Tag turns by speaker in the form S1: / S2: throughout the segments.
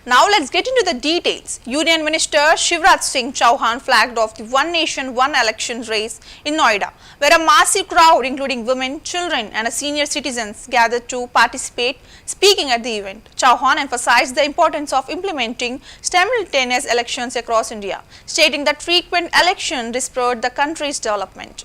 S1: Now let's get into the details. Union Minister Shivraj Singh Chauhan flagged off the One Nation, One Election race in Noida, where a massive crowd including women, children and senior citizens gathered to participate. Speaking at the event, Chauhan emphasized the importance of implementing simultaneous elections across India, stating that frequent elections disrupt the country's development.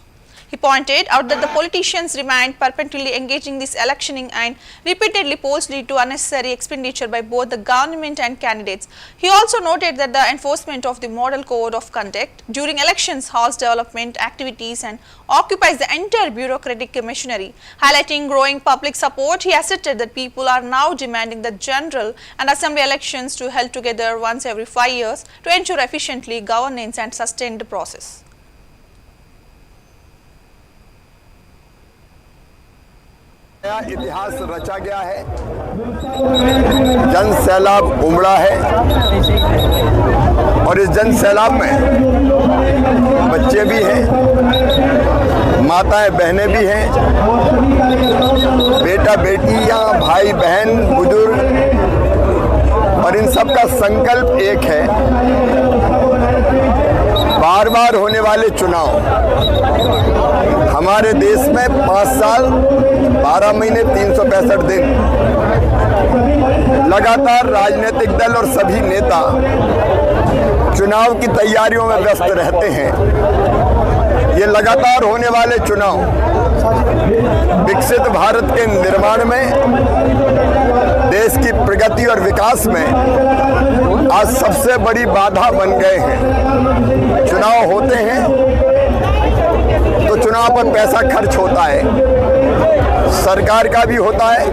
S1: He pointed out that the politicians remained perpetually engaging in this electioning and repeatedly polls lead to unnecessary expenditure by both the government and candidates. He also noted that the enforcement of the model code of conduct during elections halts development activities and occupies the entire bureaucratic machinery. Highlighting growing public support, he asserted that people are now demanding the general and assembly elections to held together once every 5 years to ensure efficiently governance and sustain the process.
S2: नया इतिहास रचा गया है, जन सैलाब उमड़ा है और इस जन सैलाब में बच्चे भी हैं, माताएं बहनें भी हैं, बेटा बेटियां, भाई बहन, बुजुर्ग, और इन सब का संकल्प एक है, बार बार होने वाले चुनाव। हमारे देश में 5 साल 12 महीने 365 दिन लगातार राजनीतिक दल और सभी नेता चुनाव की तैयारियों में व्यस्त रहते हैं। ये लगातार होने वाले चुनाव विकसित भारत के निर्माण में, देश की प्रगति और विकास में आज सबसे बड़ी बाधा बन गए हैं। चुनाव होते हैं तो चुनाव पर पैसा खर्च होता है, सरकार का भी होता है,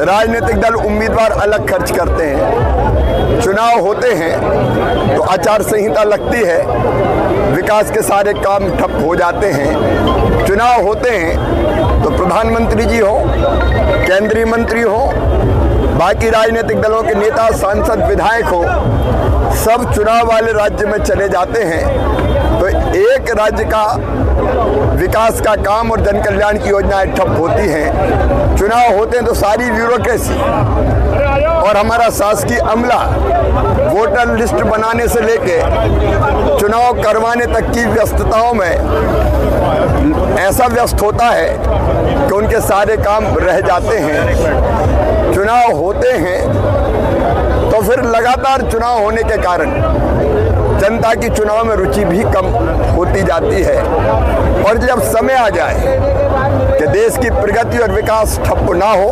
S2: राजनीतिक दल उम्मीदवार अलग खर्च करते हैं। चुनाव होते हैं तो आचार संहिता लगती है, विकास के सारे काम ठप हो जाते हैं। चुनाव होते हैं तो प्रधानमंत्री जी हो, केंद्रीय मंत्री हो, बाकी राजनीतिक दलों के नेता, सांसद, विधायक हो, सब चुनाव वाले राज्य में चले जाते हैं तो एक राज्य का विकास का काम और जन कल्याण की योजनाएं ठप होती हैं। चुनाव होते हैं तो सारी ब्यूरोक्रेसी और हमारा शासकीय अमला वोटर लिस्ट बनाने से लेके चुनाव करवाने तक की व्यस्तताओं में ऐसा व्यस्त होता है कि उनके सारे काम रह जाते हैं। चुनाव होते हैं तो फिर लगातार चुनाव होने के कारण जनता की चुनाव में रुचि भी कम होती जाती है और जब समय आ जाए कि देश की प्रगति और विकास ठप ना हो,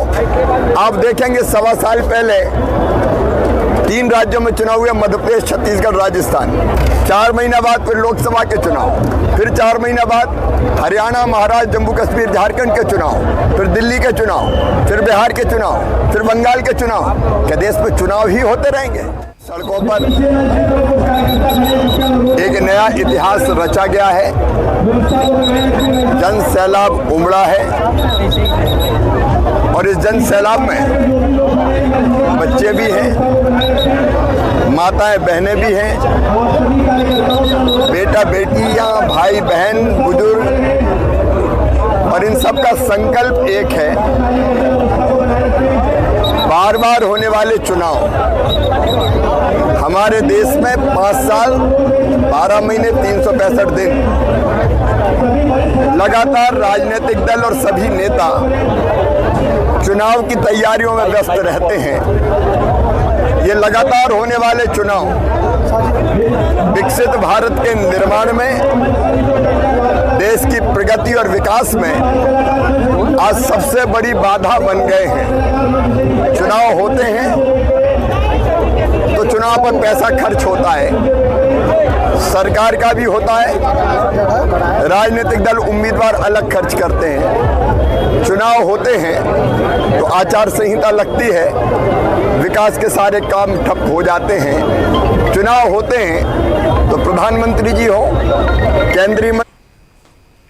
S2: आप देखेंगे 1.25 साल पहले 3 राज्यों में चुनाव हुए, मध्य प्रदेश, छत्तीसगढ़, राजस्थान। 4 महीना बाद फिर लोकसभा के चुनाव, फिर 4 महीना बाद हरियाणा, महाराष्ट्र, जम्मू कश्मीर, झारखंड के चुनाव, फिर दिल्ली के चुनाव, फिर बिहार के चुनाव, फिर बंगाल के चुनाव। क्या देश में चुनाव ही होते रहेंगे? सड़कों पर एक नया इतिहास रचा गया है, जन सैलाब उमड़ा है और इस जन सैलाब में बच्चे भी हैं, माताएं बहनें भी हैं, बेटा बेटियां, भाई बहन, बुजुर्ग, और इन सब का संकल्प एक है, बार बार होने वाले चुनाव। हमारे देश में 5 साल 12 महीने 365 दिन लगातार राजनीतिक दल और सभी नेता चुनाव की तैयारियों में व्यस्त रहते हैं। ये लगातार होने वाले चुनाव विकसित भारत के निर्माण में, देश की प्रगति और विकास में आज सबसे बड़ी बाधा बन गए हैं। चुनाव होते हैं तो चुनाव पर पैसा खर्च होता है, सरकार का भी होता है, राजनीतिक दल उम्मीदवार अलग खर्च करते हैं। चुनाव होते हैं तो आचार संहिता लगती है, विकास के सारे काम ठप हो जाते हैं। चुनाव होते हैं तो प्रधानमंत्री जी हो, केंद्रीय